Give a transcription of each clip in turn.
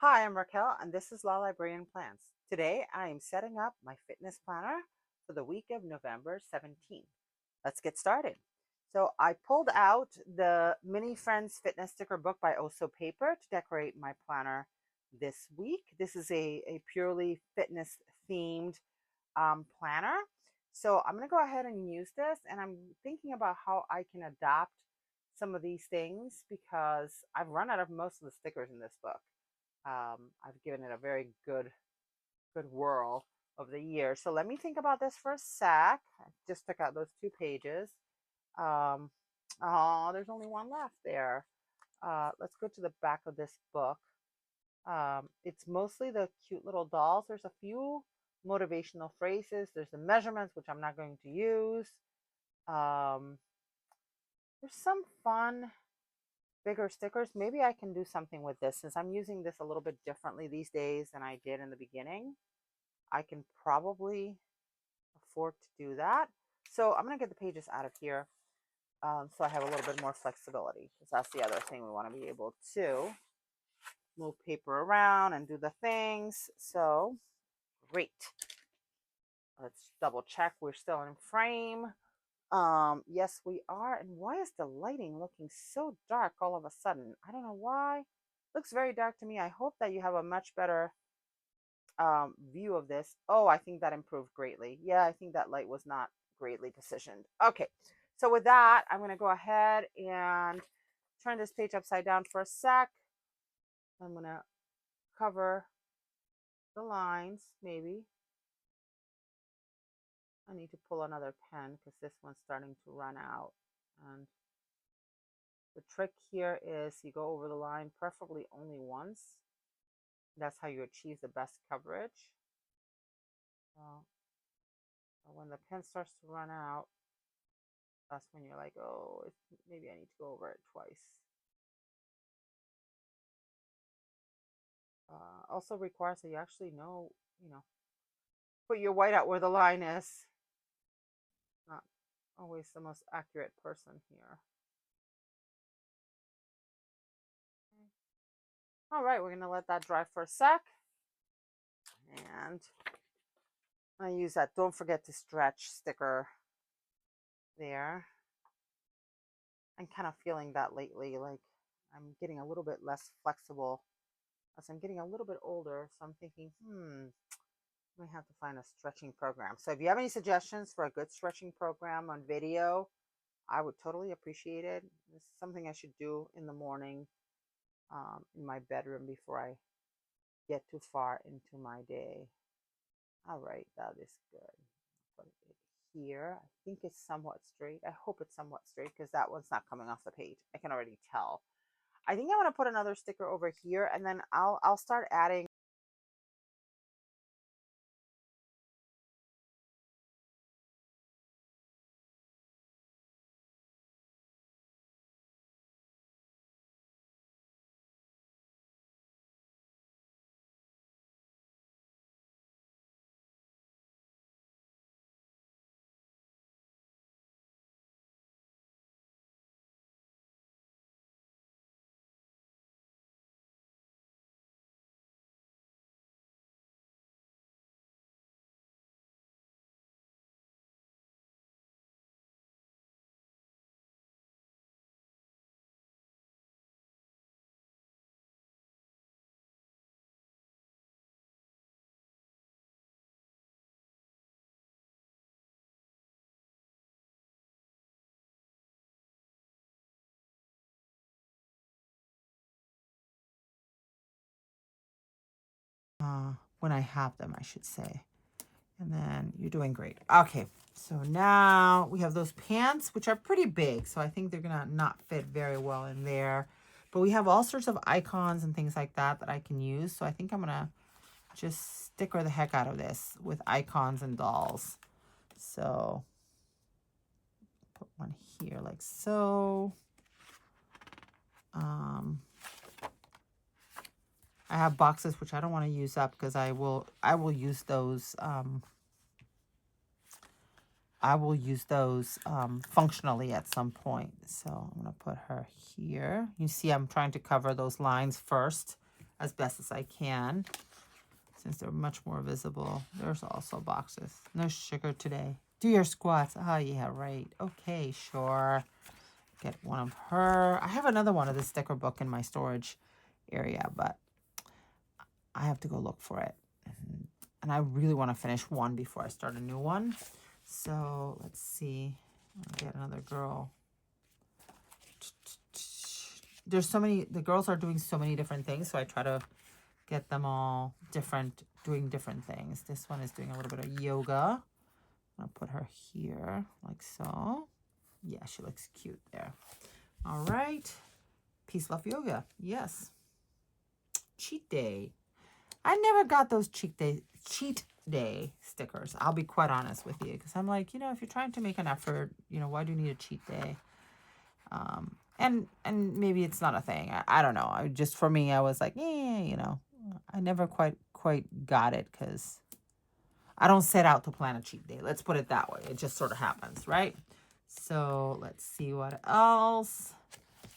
Hi, I'm Raquel, and this is La Librarian Plans. Today, I am setting up my fitness planner for the week of November 17th. Let's get started. So, I pulled out the Mini Friends Fitness Sticker Book by Oso Paper to decorate my planner this week. This is a purely fitness themed planner. So, I'm going to go ahead and use this, and I'm thinking about how I can adapt some of these things because I've run out of most of the stickers in this book. I've given it a very good whirl over the years. So let me think about this for a sec. I just took out those 2 pages. Um, oh, there's only one left there. Let's go to the back of this book. It's mostly the cute little dolls. There's a few motivational phrases. There's the measurements, which I'm not going to use. Um, there's some fun bigger stickers. Maybe I can do something with this since I'm using this a little bit differently these days than I did in the beginning. I can probably afford to do that. So I'm going to get the pages out of here so I have a little bit more flexibility because that's the other thing we want to be able to move paper around and do the things. So great. Let's double check we're still in frame. Yes, we are. And why is the lighting looking so dark all of a sudden? I don't know why. Looks very dark to me. I hope that you have a much better view of this. Oh, I think that improved greatly. Yeah, I think that light was not greatly positioned. Okay, so with that, I'm going to go ahead and turn this page upside down for a sec. I'm going to cover the lines, maybe. I need to pull another pen because this one's starting to run out. And the trick here is you go over the line, preferably only once. That's how you achieve the best coverage. When the pen starts to run out, that's when you're like, oh, maybe I need to go over it twice. Also requires that you actually know, put your white out where the line is. Not always the most accurate person here. All right, we're gonna let that dry for a sec. And I use that don't forget to stretch sticker there. I'm kind of feeling that lately, like I'm getting a little bit less flexible as I'm getting a little bit older. So I'm thinking, I might have to find a stretching program. So if you have any suggestions for a good stretching program on video, I would totally appreciate it. This is something I should do in the morning in my bedroom before I get too far into my day. All right, that is good. Put it here. I think it's somewhat straight. I hope it's somewhat straight because that one's not coming off the page. I can already tell. I think I'm gonna put another sticker over here, and then I'll start adding. When I have them, I should say. And then you're doing great. Okay, so now we have those pants, which are pretty big. So I think they're gonna not fit very well in there. But we have all sorts of icons and things like that that I can use. So I think I'm gonna just sticker the heck out of this with icons and dolls. So put one here like so. I have boxes which I don't want to use up because I will use those functionally at some point. So I'm going to put her here. You see I'm trying to cover those lines first as best as I can, since they're much more visible. There's also boxes. No sugar today. Do your squats. Oh, yeah, right. Okay, sure. Get one of her. I have another one of this sticker book in my storage area, but I have to go look for it. And I really want to finish one before I start a new one. So let's see. I'll get another girl. There's so many, the girls are doing so many different things, so I try to get them all different, doing different things. This one is doing a little bit of yoga. I'll put her here, like so. Yeah, she looks cute there. All right. Peace, love, yoga. Yes. Cheat day. I never got those cheat day stickers. I'll be quite honest with you, because I'm like, if you're trying to make an effort, why do you need a cheat day? And maybe it's not a thing. I don't know. Just for me, I was like, I never quite got it, because I don't set out to plan a cheat day. Let's put it that way. It just sort of happens, right? So let's see what else.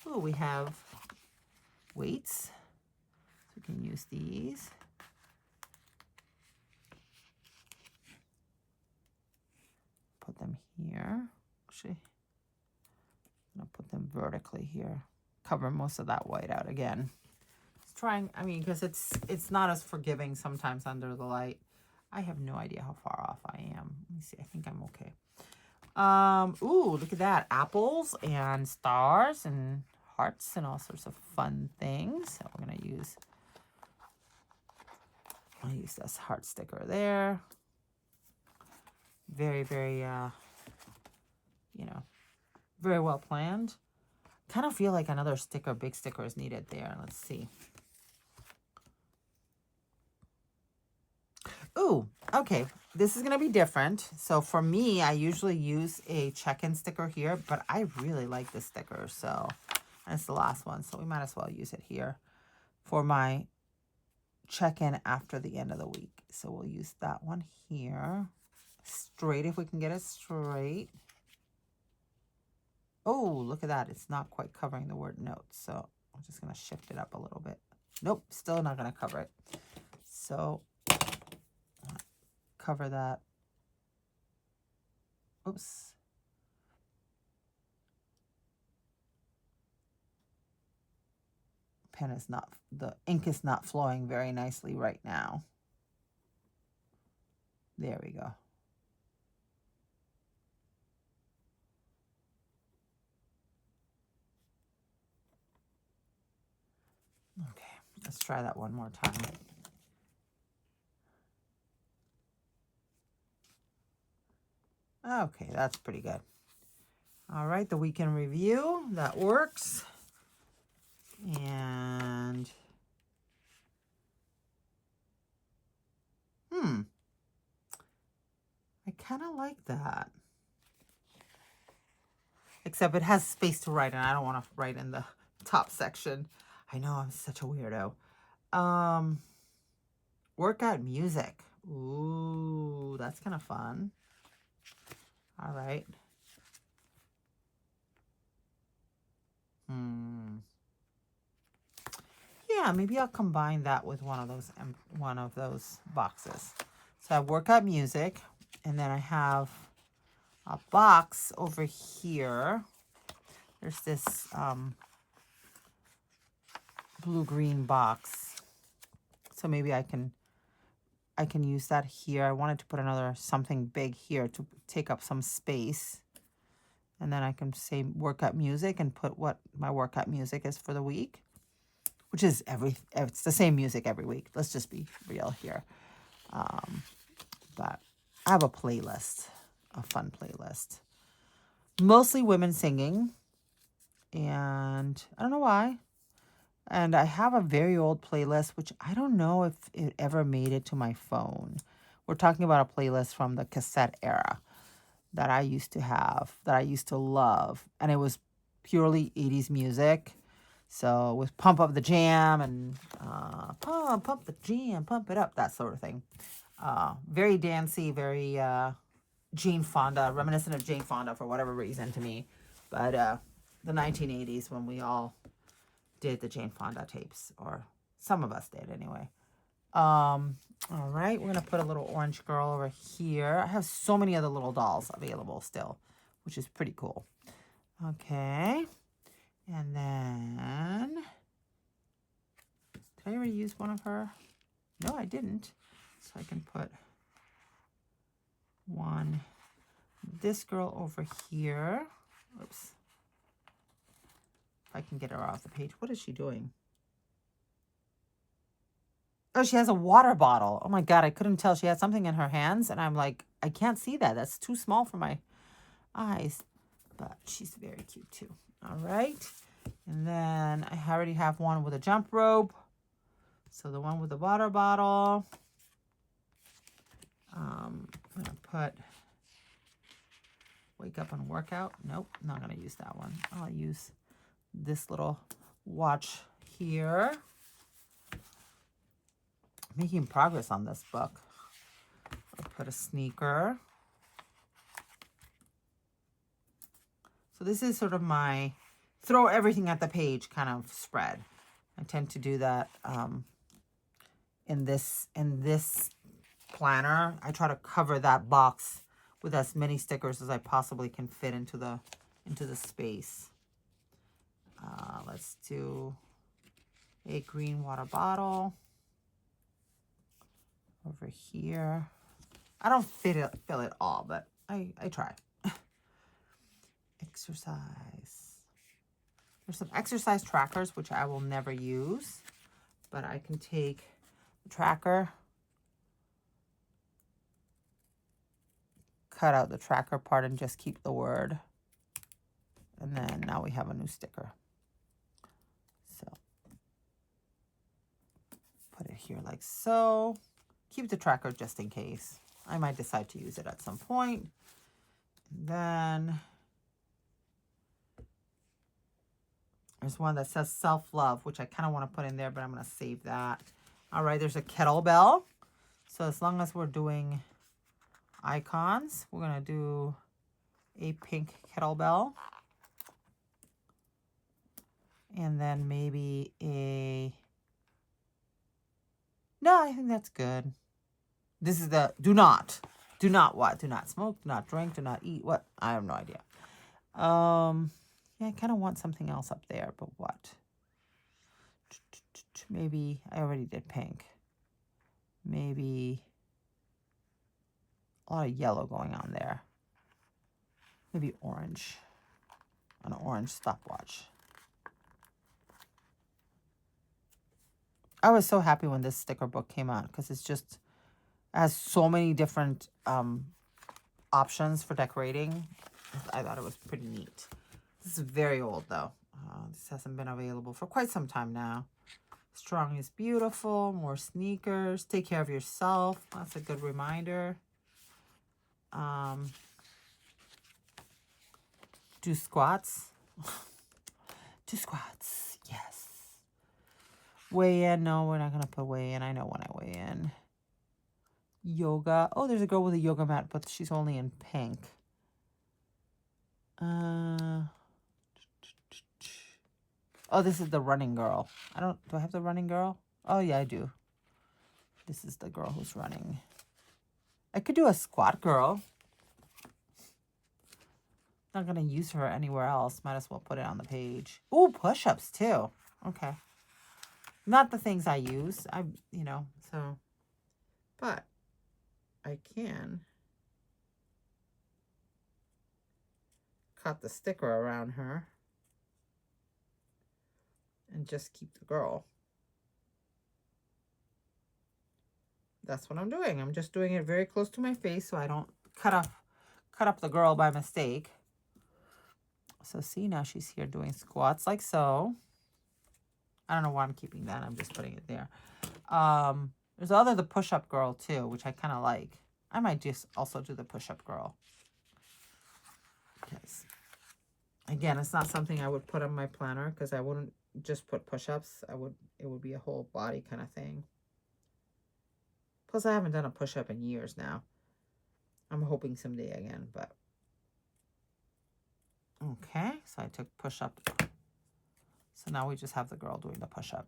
Oh, we have weights. So we can use these. Put them here. Actually, I'm gonna put them vertically here. Cover most of that white out again. Trying, because it's not as forgiving sometimes under the light. I have no idea how far off I am. Let me see. I think I'm okay. Ooh, look at that. Apples and stars and hearts and all sorts of fun things. So we're gonna use, I'll use this heart sticker there. Very, very very well planned. Kind of feel like another sticker, big sticker is needed there. Let's see. Ooh, okay. This is going to be different. So for me, I usually use a check-in sticker here, but I really like this sticker. So it's the last one, so we might as well use it here for my check-in after the end of the week. So we'll use that one here. Straight, if we can get it straight. Oh, look at that. It's not quite covering the word notes. So I'm just going to shift it up a little bit. Nope, still not going to cover it. So cover that. Oops. Pen is not, the ink is not flowing very nicely right now. There we go. Okay, let's try that one more time. Okay, that's pretty good. All right, the weekend review, that works. And I kind of like that. Except it has space to write, and I don't want to write in the top section. I know, I'm such a weirdo. Workout music. Ooh, that's kind of fun. All right. Yeah, maybe I'll combine that with one of those boxes. So I have workout music, and then I have a box over here. There's this blue-green box. So maybe I can use that here. I wanted to put another something big here to take up some space. And then I can say workout music and put what my workout music is for the week, which is it's the same music every week. Let's just be real here. But I have a playlist, a fun playlist. Mostly women singing. And I don't know why. And I have a very old playlist, which I don't know if it ever made it to my phone. We're talking about a playlist from the cassette era that I used to have, that I used to love. And it was purely 80s music. So with Pump Up the Jam and Pump the Jam, Pump It Up, that sort of thing. Very dancey, very Jane Fonda, reminiscent of Jane Fonda for whatever reason to me. But the 1980s when we all did the Jane Fonda tapes, or Some of us did anyway. All right, we're gonna put a little orange girl over here. I have so many other little dolls available still, which is pretty cool. Okay, and then did I already use one of her? No, I didn't. So I can put this girl over here. Oops. If I can get her off the page. What is she doing? Oh, she has a water bottle. Oh my God, I couldn't tell. She had something in her hands, and I'm like, I can't see that. That's too small for my eyes. But she's very cute too. All right. And then I already have one with a jump rope. So the one with the water bottle. I'm going to put wake up and workout. Nope, not going to use that one. I'll use this little watch here. Making progress on this book. I'll put a sneaker. So this is sort of my throw everything at the page kind of spread. I tend to do that in this planner. I try to cover that box with as many stickers as I possibly can fit into the space. Let's do a green water bottle over here. I don't fill it all, but I try. Exercise. There's some exercise trackers, which I will never use, but I can take the tracker, cut out the tracker part and just keep the word. And then now we have a new sticker. So put it here like so. Keep the tracker just in case. I might decide to use it at some point. And then there's one that says self-love, which I kind of want to put in there, but I'm going to save that. All right, there's a kettlebell. So as long as we're doing icons, we're going to do a pink kettlebell. And then maybe a... No, I think that's good. This is the do not what? Do not smoke, do not drink, do not eat. What? I have no idea. Yeah, I kind of want something else up there, but what? Maybe I already did pink. Maybe a lot of yellow going on there. Maybe orange. An orange stopwatch. I was so happy when this sticker book came out because it's just has so many different options for decorating. I thought it was pretty neat. This is very old though. This hasn't been available for quite some time now. Strong is beautiful. More sneakers. Take care of yourself. That's a good reminder. Do squats. Do squats. Yes. Weigh in. No, we're not going to put weigh in. I know when I weigh in. Yoga. Oh, there's a girl with a yoga mat, but she's only in pink. Oh, this is the running girl. Do I have the running girl? Oh, yeah, I do. This is the girl who's running. I could do a squat girl. Not going to use her anywhere else. Might as well put it on the page. Ooh, push-ups too. Okay. Not the things I use. But I can cut the sticker around her and just keep the girl. That's what I'm doing. I'm just doing it very close to my face so I don't cut up the girl by mistake. So see, now she's here doing squats like so. I don't know why I'm keeping that. I'm just putting it there. There's the push-up girl too, which I kind of like. I might just also do the push-up girl. Because, again, it's not something I would put on my planner because I wouldn't just put push-ups. It would be a whole body kind of thing. Plus, I haven't done a push-up in years now. I'm hoping someday again, but... Okay, so I took push-up. So now we just have the girl doing the push-up.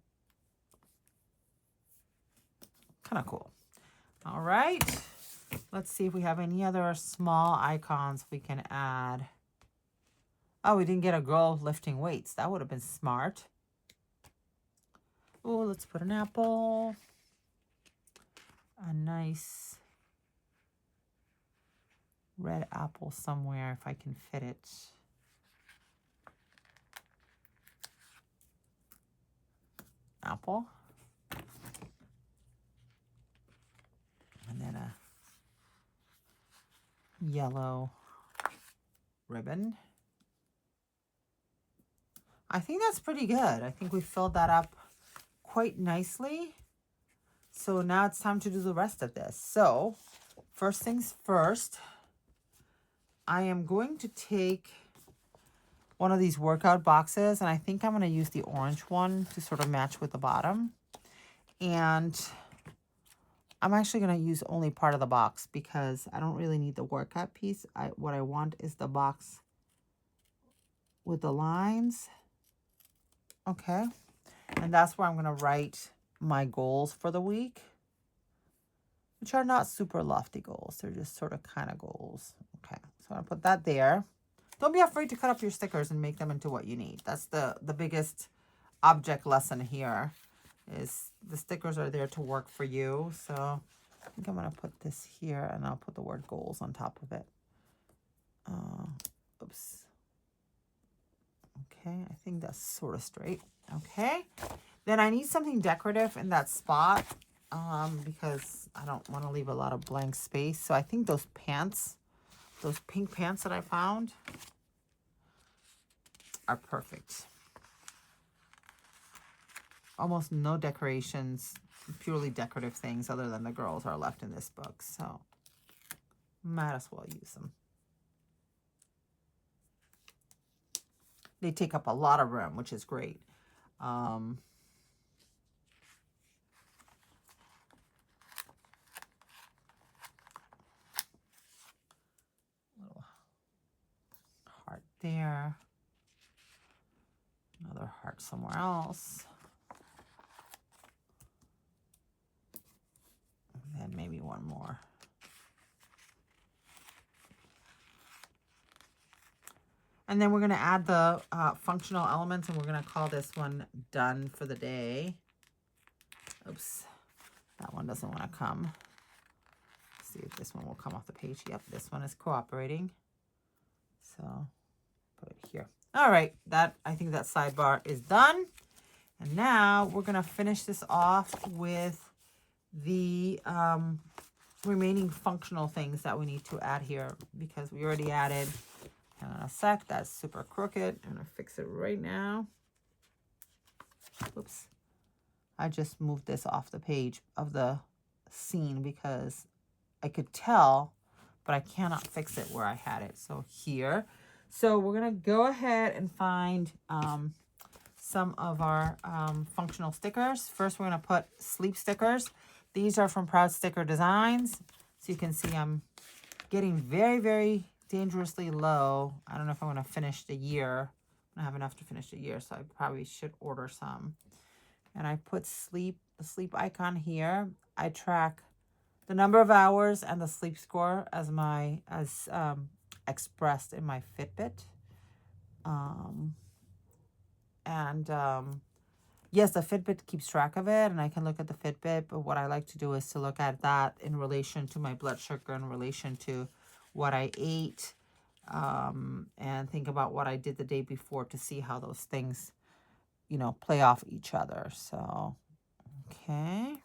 kind of cool. All right. Let's see if we have any other small icons we can add. Oh, we didn't get a girl lifting weights. That would have been smart. Oh, let's put an apple. A nice red apple somewhere if I can fit it. Apple. And then a yellow ribbon. I think that's pretty good. I think we filled that up quite nicely. So now it's time to do the rest of this. So first things first, I am going to take one of these workout boxes, and I think I'm going to use the orange one to sort of match with the bottom. And I'm actually going to use only part of the box because I don't really need the workout piece. What I want is the box with the lines. Okay. And that's where I'm going to write my goals for the week, which are not super lofty goals. They're just sort of kind of goals. Okay. So I'm going to put that there. Don't be afraid to cut up your stickers and make them into what you need. That's the biggest object lesson here. Is the stickers are there to work for you. So I think I'm going to put this here and I'll put the word goals on top of it. Oops. Okay, I think that's sort of straight. Okay. Then I need something decorative in that spot because I don't want to leave a lot of blank space. So I think those pants, those pink pants that I found are perfect. Almost no decorations, purely decorative things other than the girls are left in this book. So might as well use them. They take up a lot of room, which is great. Little heart there. Another heart somewhere else. And then maybe one more. And then we're going to add the functional elements, and we're going to call this one done for the day. Oops, that one doesn't want to come. Let's see if this one will come off the page. Yep, this one is cooperating. So put it here. All right, I think that sidebar is done. And now we're going to finish this off with the remaining functional things that we need to add here because we already added. Hang on a sec, that's super crooked. I'm going to fix it right now. Oops. I just moved this off the page of the scene because I could tell, but I cannot fix it where I had it. So here. So we're going to go ahead and find some of our functional stickers. First, we're going to put sleep stickers. These are from Proud Sticker Designs. So you can see I'm getting very, very dangerously low. I don't know if I'm going to finish the year. I don't have enough to finish the year, so I probably should order some. And I put the sleep icon here. I track the number of hours and the sleep score as expressed in my Fitbit. Yes, the Fitbit keeps track of it, and I can look at the Fitbit, but what I like to do is to look at that in relation to my blood sugar, in relation to what I ate, and think about what I did the day before to see how those things, play off each other. So, okay.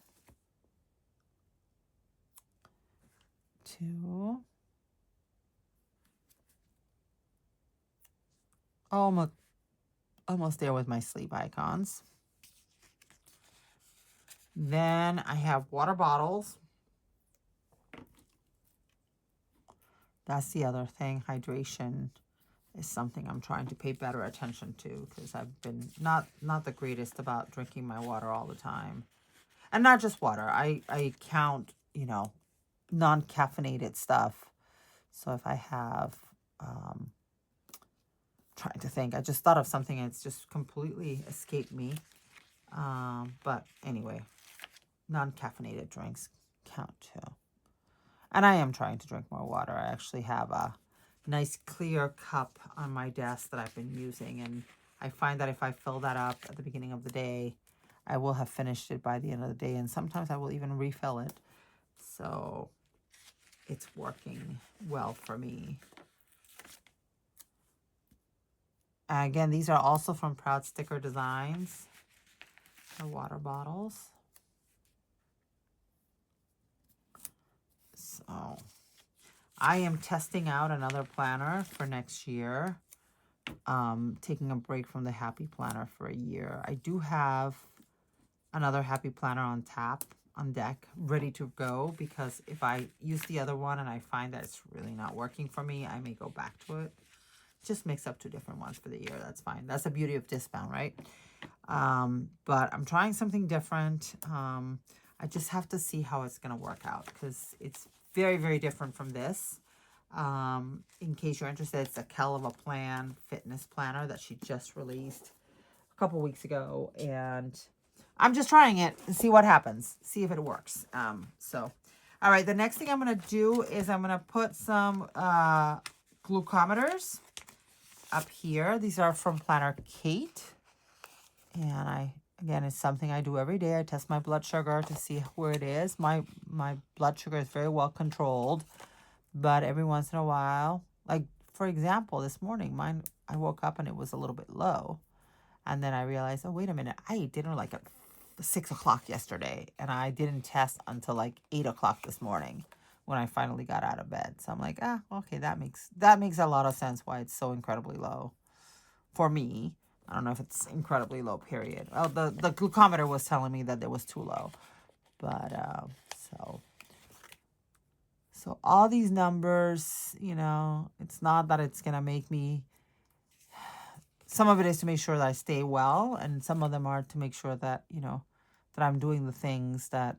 2. Almost there with my sleep icons. Then I have water bottles. That's the other thing. Hydration is something I'm trying to pay better attention to because I've been not the greatest about drinking my water all the time. And not just water. I count, non-caffeinated stuff. So if I have, trying to think, I just thought of something and it's just completely escaped me. But anyway, non-caffeinated drinks count too. And I am trying to drink more water. I actually have a nice clear cup on my desk that I've been using. And I find that if I fill that up at the beginning of the day, I will have finished it by the end of the day. And sometimes I will even refill it. So it's working well for me. And again, these are also from Proud Sticker Designs. The water bottles. So I am testing out another planner for next year. Taking a break from the Happy Planner for a year. I do have another Happy Planner on deck, ready to go, because if I use the other one and I find that it's really not working for me, I may go back to it. Just mix up 2 different ones for the year. That's fine. That's the beauty of discount, right? But I'm trying something different. I just have to see how it's going to work out, because it's very, very different from this. In case you're interested, it's a Kell of a Plan fitness planner that she just released a couple weeks ago, and I'm just trying it and see what happens, see if it works. So all right, the next thing I'm going to do is I'm going to put some glucometers up here. These are from Planner Kate, and again, it's something I do every day. I test my blood sugar to see where it is. My blood sugar is very well controlled. But every once in a while, like for example, this morning, I woke up and it was a little bit low. And then I realized, oh, wait a minute, I ate dinner like at 6 o'clock yesterday. And I didn't test until like 8 o'clock this morning when I finally got out of bed. So I'm like, okay, that makes a lot of sense why it's so incredibly low for me. I don't know if it's incredibly low, period. Well, the glucometer was telling me that it was too low. But, So all these numbers, it's not that it's going to make me, some of it is to make sure that I stay well. And some of them are to make sure that, that I'm doing the things that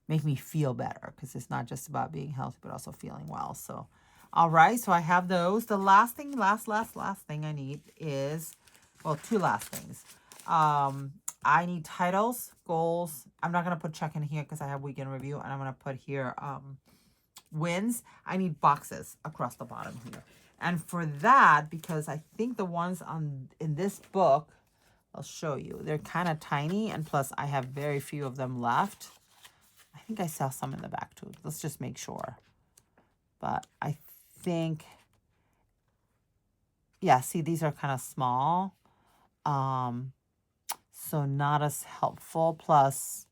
make me feel better. Because it's not just about being healthy, but also feeling well. So, all right. So I have those. The last thing I need is, well, 2 last things. I need titles, goals. I'm not going to put check in here because I have weekend review. And I'm going to put here wins. I need boxes across the bottom here. And for that, because I think the ones in this book, I'll show you. They're kind of tiny. And plus, I have very few of them left. I think I saw some in the back too. Let's just make sure. But I think, yeah, see, these are kind of small. So not as helpful. Plus,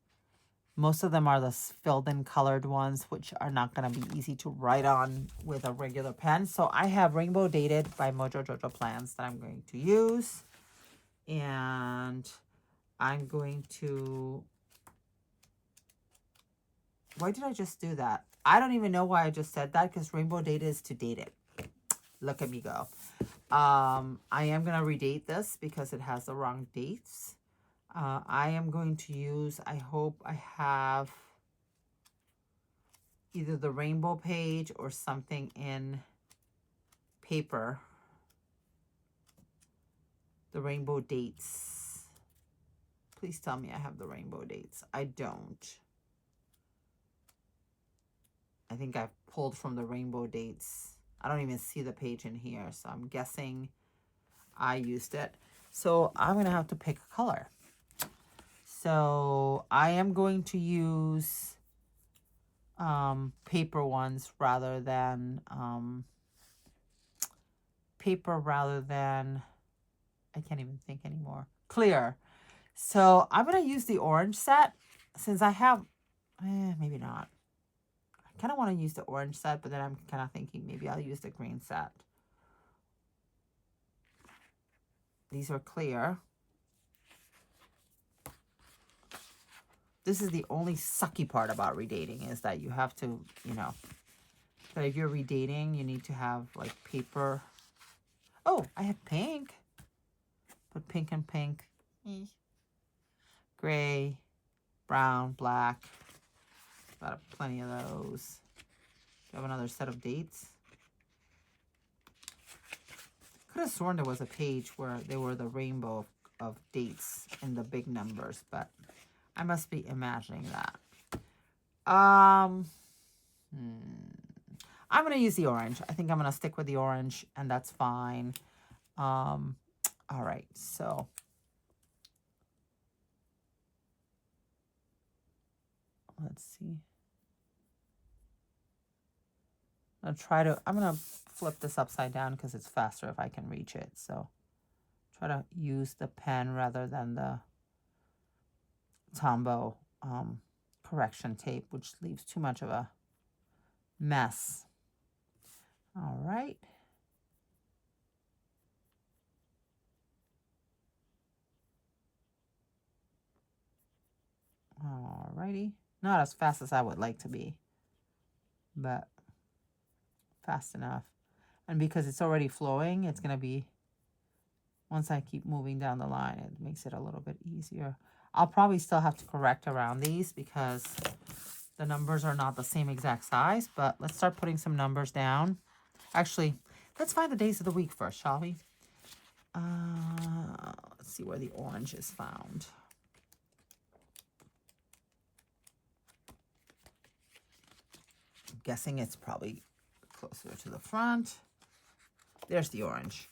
most of them are the filled in colored ones, which are not going to be easy to write on with a regular pen. So I have Rainbow Dated by Mojo Jojo Plans that I'm going to use. And I'm going to, why did I just do that? I don't even know why I just said that, because Rainbow Dated is to date it. Look at me go. I am going to redate this because it has the wrong dates. I am going to use, I hope I have either the rainbow page or something in paper. The rainbow dates. Please tell me I have the rainbow dates. I don't. I think I've pulled from the rainbow dates. I don't even see the page in here, so I'm guessing I used it. So I'm going to have to pick a color. So I am going to use paper ones rather than I can't even think anymore. Clear. So I'm going to use the orange set since I have, maybe not. I kind of want to use the orange set, but then I'm kind of thinking maybe I'll use the green set. These are clear. This is the only sucky part about redating, is that you have to, that if you're redating, you need to have like paper. Oh, I have pink. Put pink and pink. Gray, brown, black. Got plenty of those. Do you have another set of dates? Could have sworn there was a page where they were the rainbow of dates in the big numbers, but I must be imagining that. I'm going to use the orange. I think I'm going to stick with the orange, and that's fine. All right, so let's see. I'm going to flip this upside down because it's faster if I can reach it. So try to use the pen rather than the Tombow correction tape, which leaves too much of a mess. All right. All righty. Not as fast as I would like to be, but fast enough. And because it's already flowing, it's going to be, once I keep moving down the line, it makes it a little bit easier. I'll probably still have to correct around these because the numbers are not the same exact size, but let's start putting some numbers down. Actually, let's find the days of the week first, shall we? Let's see where the orange is found. I'm guessing it's probably closer to the front. There's the orange.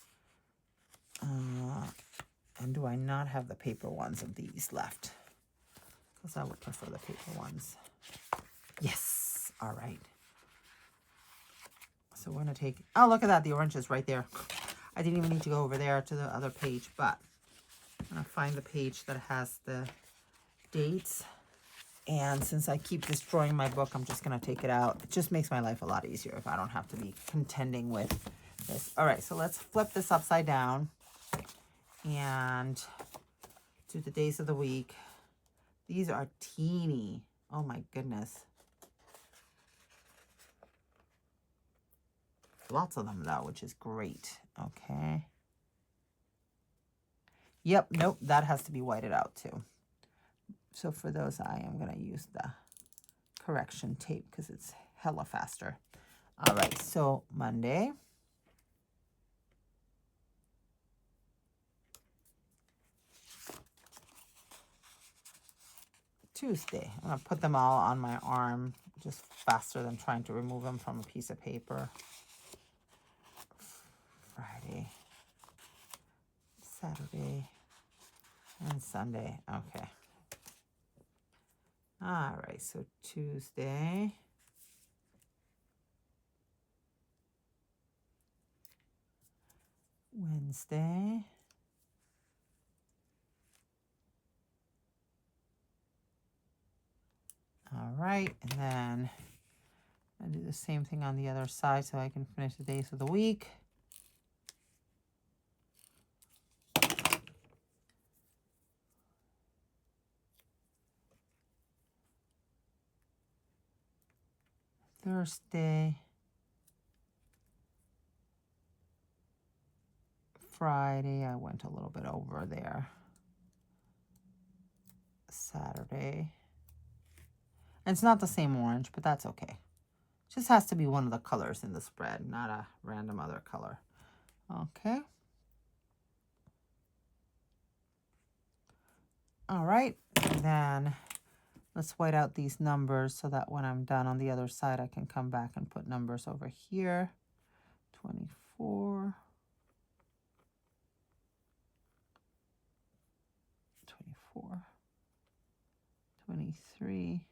And do I not have the paper ones of these left? Because I would prefer the paper ones. Yes. All right. So we're going to take... Oh, look at that. The orange is right there. I didn't even need to go over there to the other page, but I'm going to find the page that has the dates. And since I keep destroying my book, I'm just going to take it out. It just makes my life a lot easier if I don't have to be contending with this. All right, so let's flip this upside down and do the days of the week. These are teeny. Oh my goodness. Lots of them though, which is great. Okay. Yep, nope, that has to be whited out too. So for those, I am going to use the correction tape because it's hella faster. All right, so Monday. Tuesday. I'm going to put them all on my arm, just faster than trying to remove them from a piece of paper. Friday, Saturday, and Sunday. Okay. All right, so Tuesday. Wednesday. All right, and then I do the same thing on the other side so I can finish the days of the week. Thursday, Friday, I went a little bit over there. Saturday. And it's not the same orange, but that's okay. It just has to be one of the colors in the spread, not a random other color. Okay. All right, and then let's white out these numbers so that when I'm done on the other side, I can come back and put numbers over here. 24. 24. 23.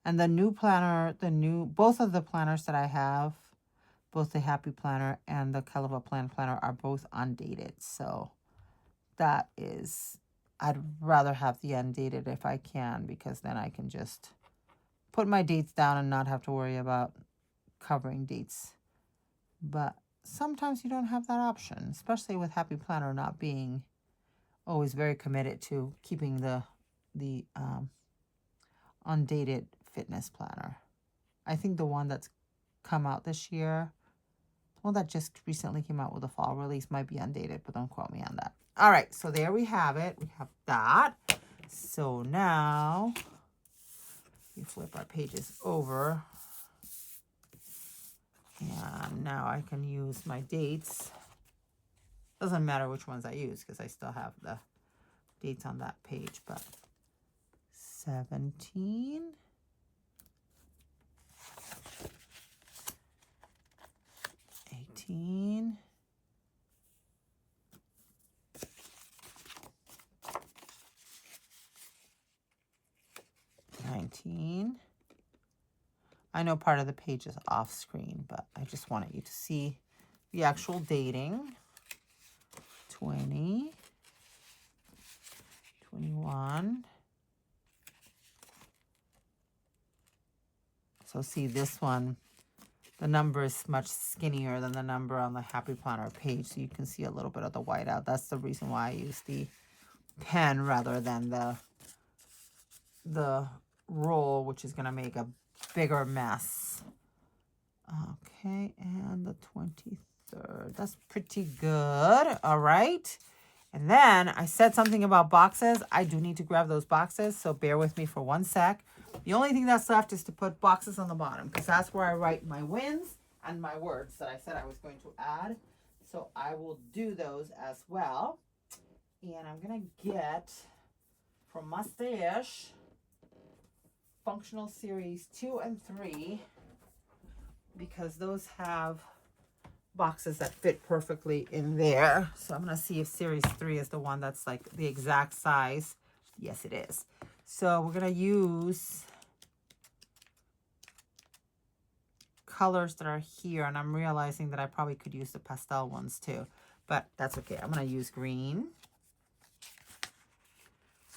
And the new planner, both of the planners that I have, both the Happy Planner and the Kelava Planner are both undated. So that is, I'd rather have the undated if I can, because then I can just put my dates down and not have to worry about covering dates. But sometimes you don't have that option, especially with Happy Planner not being always very committed to keeping the undated fitness planner. I think the one that's come out this year, the one that just recently came out with a fall release, might be undated, but don't quote me on that. All right, so there we have it. We have that. So now we flip our pages over. And now I can use my dates. Doesn't matter which ones I use because I still have the dates on that page, but 17, 18, 19. I know part of the page is off screen, but I just wanted you to see the actual dating. 20, 21. So see this one, the number is much skinnier than the number on the Happy Planner page. So you can see a little bit of the whiteout. That's the reason why I use the pen rather than the roll, which is going to make a bigger mess. Okay, and the 23rd. That's pretty good. All right. And then I said something about boxes. I do need to grab those boxes, so bear with me for 1 sec. The only thing that's left is to put boxes on the bottom because that's where I write my wins and my words that I said I was going to add. So I will do those as well. And I'm going to get from Mustache Functional Series 2 and 3 because those have boxes that fit perfectly in there. So I'm going to see if Series 3 is the one that's like the exact size. Yes, it is. So we're going to use colors that are here, and I'm realizing that I probably could use the pastel ones too, but that's okay. I'm going to use green.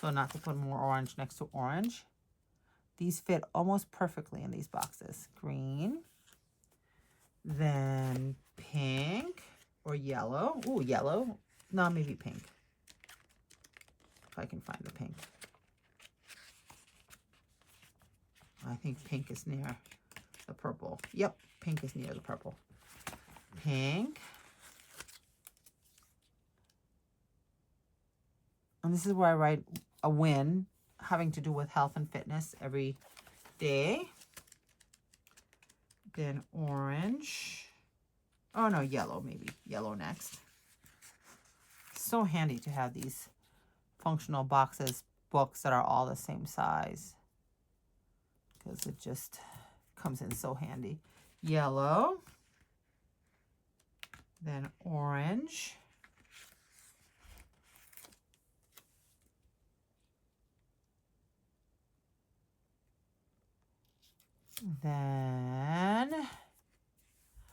So not to put more orange next to orange. These fit almost perfectly in these boxes. Green. Then pink or yellow. Ooh, yellow. No, maybe pink. If I can find the pink. I think pink is near the purple. Yep, pink is near the purple. Pink. And this is where I write a win having to do with health and fitness every day. Then orange. Oh no, yellow maybe. Yellow next. So handy to have these functional boxes, books that are all the same size. Because it just comes in so handy. Yellow. Then orange. Then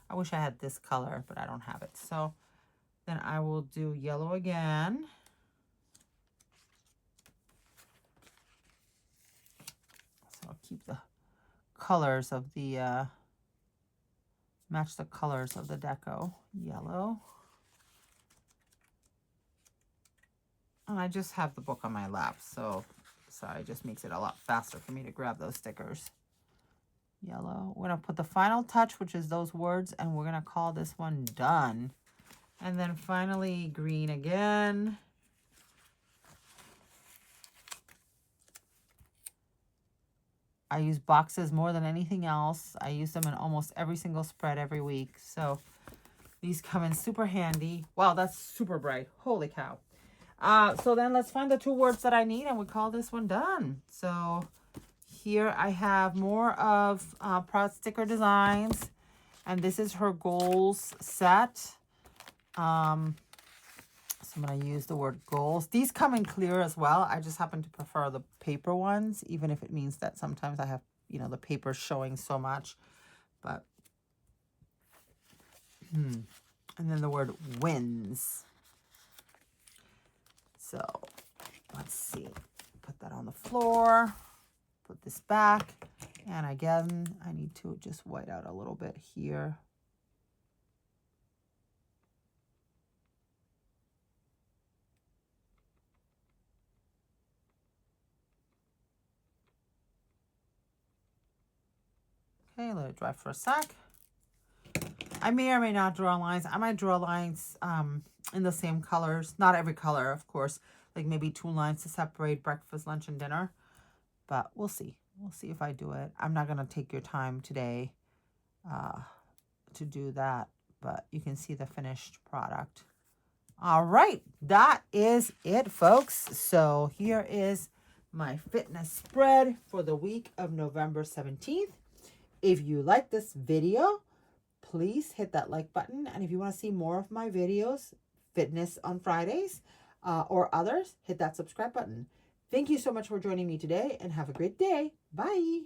I wish I had this color, but I don't have it. So then I will do yellow again. So I'll keep the colors of the, match the colors of the deco. Yellow. And I just have the book on my lap, so sorry, it just makes it a lot faster for me to grab those stickers. Yellow. We're going to put the final touch, which is those words, and we're going to call this one done. And then finally, green again. I use boxes more than anything else. I use them in almost every single spread every week. So these come in super handy. Wow, that's super bright. Holy cow. So then let's find the 2 words that I need, and we call this one done. So here I have more of Proud Sticker Designs, and this is her goals set. So I'm going to use the word goals. These come in clear as well. I just happen to prefer the paper ones, even if it means that sometimes I have, you know, the paper showing so much. But, and then the word wins. So let's see. Put that on the floor. Put this back. And again, I need to just white out a little bit here. Okay, let it dry for a sec. I may or may not draw lines. I might draw lines in the same colors. Not every color, of course. Like maybe 2 lines to separate breakfast, lunch, and dinner. But we'll see. We'll see if I do it. I'm not going to take your time today to do that. But you can see the finished product. All right. That is it, folks. So here is my fitness spread for the week of November 17th. If you like this video, please hit that like button. And if you want to see more of my videos, Fitness on Fridays, or others, hit that subscribe button. Thank you so much for joining me today and have a great day. Bye.